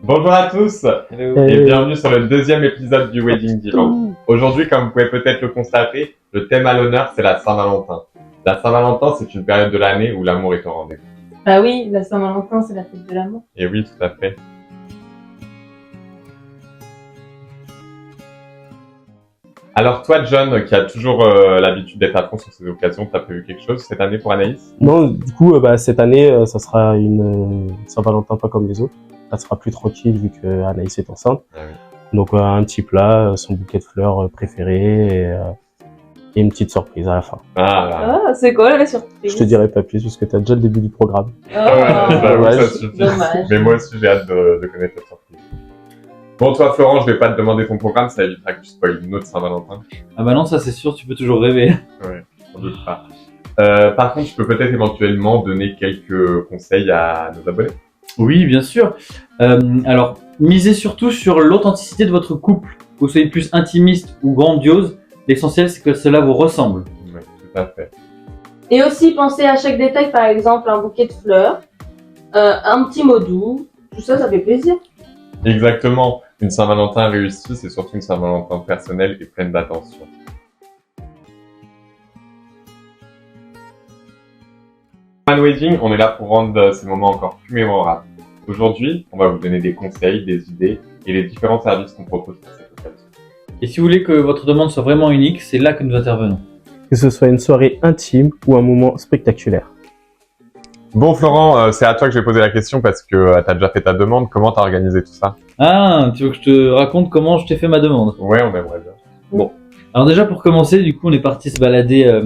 Bonjour à tous Hello. et bienvenue sur le deuxième épisode du Wedding Divan. Aujourd'hui, comme vous pouvez peut-être le constater, le thème à l'honneur, c'est la Saint-Valentin. La Saint-Valentin, c'est une période de l'année où l'amour est au rendez-vous. Bah oui, la Saint-Valentin, c'est la fête de l'amour. Et oui, tout à fait. Alors toi, John, qui a toujours l'habitude d'être à fond sur ces occasions, t'as prévu quelque chose cette année pour Anaïs? Non, du coup, cette année, ça sera une Saint-Valentin pas comme les autres. Ça sera plus tranquille vu que Anaïs est enceinte. Ah oui. Donc un petit plat, son bouquet de fleurs préféré et une petite surprise à la fin. Ah, c'est quoi la surprise? Je te dirai pas plus parce que tu as déjà le début du programme. Oh, bah oui, dommage. ça suffit. Dommage. Mais moi aussi, j'ai hâte de connaître la surprise. Bon, toi, Florent, je vais pas te demander ton programme, ça évitera que tu spoiles une autre Saint-Valentin. Ah bah non, ça c'est sûr, tu peux toujours rêver. Ouais, sans doute pas. Par contre, je peux peut-être éventuellement donner quelques conseils à nos abonnés. Oui, bien sûr. Alors, misez surtout sur l'authenticité de votre couple. Que vous soyez plus intimiste ou grandiose, l'essentiel c'est que cela vous ressemble. Oui, tout à fait. Et aussi, pensez à chaque détail, par exemple, un bouquet de fleurs, un petit mot doux, tout ça, ça fait plaisir. Exactement. Une Saint-Valentin réussie, c'est surtout une Saint-Valentin personnelle et pleine d'attention. Man Wedding, on est là pour rendre ces moments encore plus mémorables. Aujourd'hui, on va vous donner des conseils, des idées et les différents services qu'on propose pour cette occasion. Et si vous voulez que votre demande soit vraiment unique, c'est là que nous intervenons. Que ce soit une soirée intime ou un moment spectaculaire. Bon Florent, c'est à toi que je vais poser la question parce que t'as déjà fait ta demande. Comment t'as organisé tout ça? Ah, tu veux que je te raconte comment je t'ai fait ma demande? Ouais, on aimerait bien. Alors déjà pour commencer, du coup on est parti se balader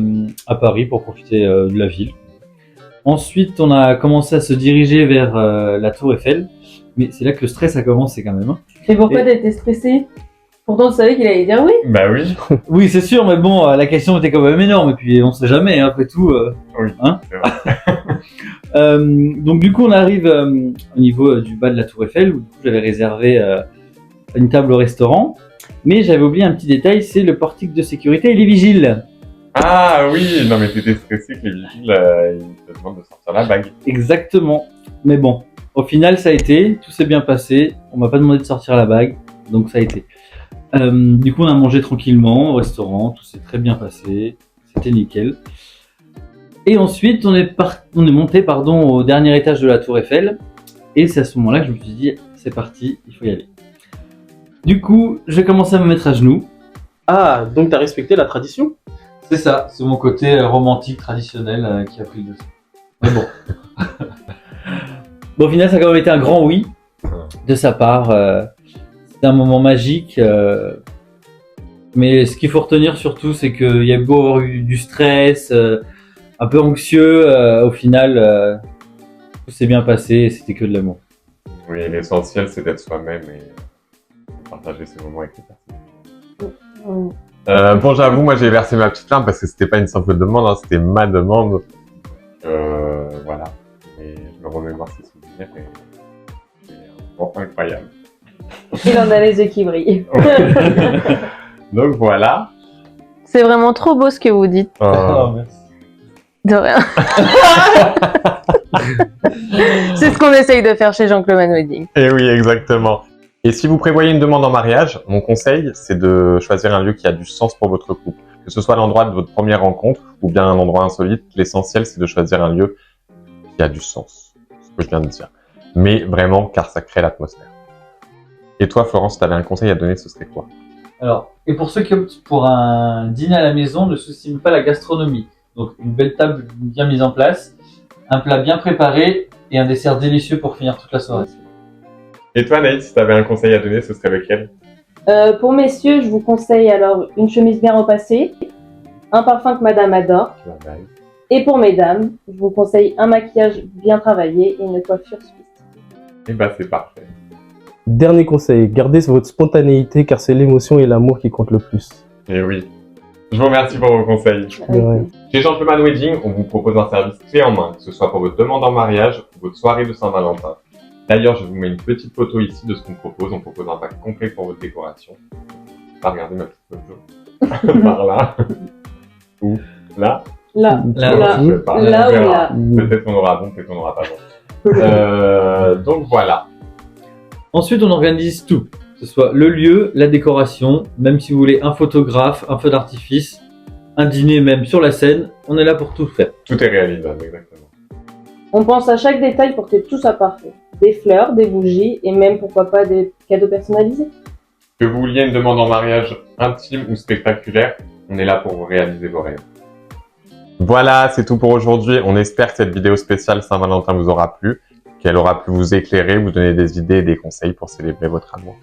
à Paris pour profiter de la ville. Ensuite on a commencé à se diriger vers la Tour Eiffel. Mais c'est là que le stress a commencé quand même. Hein. Et pourquoi Et- t'étais stressé? Pourtant, tu savais qu'il allait dire oui. Bah oui. Oui, c'est sûr, mais bon, la question était quand même énorme, et puis on sait jamais, hein, après tout. Oui, Hein c'est vrai. Donc du coup, on arrive au niveau du bas de la Tour Eiffel, où du coup, j'avais réservé une table au restaurant, mais j'avais oublié un petit détail, c'est le portique de sécurité et les vigiles. Ah oui, non mais t'étais stressé que les vigiles, ils te demandent de sortir la bague. Exactement. Mais bon, au final, ça a été, tout s'est bien passé, on m'a pas demandé de sortir la bague, donc ça a été. Du coup, on a mangé tranquillement au restaurant, tout s'est très bien passé, c'était nickel. Et ensuite, on est monté au dernier étage de la Tour Eiffel, et c'est à ce moment-là que je me suis dit, c'est parti, il faut y aller. Du coup, j'ai commencé à me mettre à genoux. Ah, donc t'as respecté la tradition? C'est ça, c'est mon côté romantique, traditionnel qui a pris le dessus. Mais bon. Bon, au final, ça a quand même été un grand oui de sa part. C'était un moment magique. Mais ce qu'il faut retenir surtout, c'est qu'il y a beau avoir eu du stress, un peu anxieux, au final, tout s'est bien passé et c'était que de l'amour. Oui, l'essentiel c'est d'être soi-même et partager ces moments avec les personnes. Bon, j'avoue, moi j'ai versé ma petite larme parce que c'était pas une simple demande, hein, c'était ma demande. Voilà. Et je me remémore ces souvenirs et c'est incroyable. Il en a les yeux qui brillent. Donc voilà. C'est vraiment trop beau ce que vous dites. Merci. De rien. C'est ce qu'on essaye de faire chez Jean-Claude Man Wedding. Et oui, exactement. Et si vous prévoyez une demande en mariage, mon conseil, c'est de choisir un lieu qui a du sens pour votre couple. Que ce soit l'endroit de votre première rencontre ou bien un endroit insolite, l'essentiel, c'est de choisir un lieu qui a du sens. Ce que je viens de dire. Mais vraiment, car ça crée l'atmosphère. Et toi, Florence, si tu avais un conseil à donner, ce serait quoi? Alors, et pour ceux qui optent pour un dîner à la maison, ne sous-estime pas la gastronomie. Donc, une belle table bien mise en place, un plat bien préparé et un dessert délicieux pour finir toute la soirée. Et toi, Naïd, si tu avais un conseil à donner, ce serait lequel? Pour messieurs, je vous conseille alors une chemise bien repassée, un parfum que madame adore. Et pour mesdames, je vous conseille un maquillage bien travaillé et une coiffure suisse. Et bah, c'est parfait. Dernier conseil, gardez votre spontanéité car c'est l'émotion et l'amour qui comptent le plus. Et oui. Je vous remercie pour vos conseils. De rien. Chez Jean-Claude Man Wedding, on vous propose un service clé en main, que ce soit pour votre demande en mariage ou votre soirée de Saint-Valentin. D'ailleurs, je vous mets une petite photo ici de ce qu'on propose. On propose un pack complet pour votre décoration. Pas regarder ma petite photo. Par là. Ou là. Là, Là, là, Je sais pas, là on ou verra. là. Peut-être qu'on aura bon, peut-être qu'on aura pas bon. Donc voilà. Ensuite, on organise tout. Que ce soit le lieu, la décoration, même si vous voulez un photographe, un feu d'artifice, un dîner même sur la scène, on est là pour tout faire. Tout est réalisable, exactement. On pense à chaque détail pour que tout soit parfait. Des fleurs, des bougies et même pourquoi pas des cadeaux personnalisés. Que vous vouliez une demande en mariage intime ou spectaculaire, on est là pour vous réaliser vos rêves. Voilà, c'est tout pour aujourd'hui. On espère que cette vidéo spéciale Saint-Valentin vous aura plu, qu'elle aura pu vous éclairer, vous donner des idées et des conseils pour célébrer votre amour.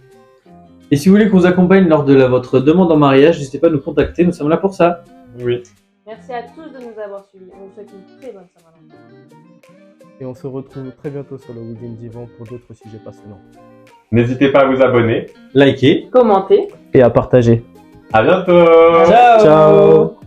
Et si vous voulez qu'on vous accompagne lors de votre demande en mariage, n'hésitez pas à nous contacter, nous sommes là pour ça. Oui. Merci à tous de nous avoir suivis. On vous souhaite une très bonne Saint-Valentin. Et on se retrouve très bientôt sur le Wedding Divan pour d'autres sujets passionnants. N'hésitez pas à vous abonner. Likez. Commentez. Et à partager. À bientôt. Ciao. Ciao.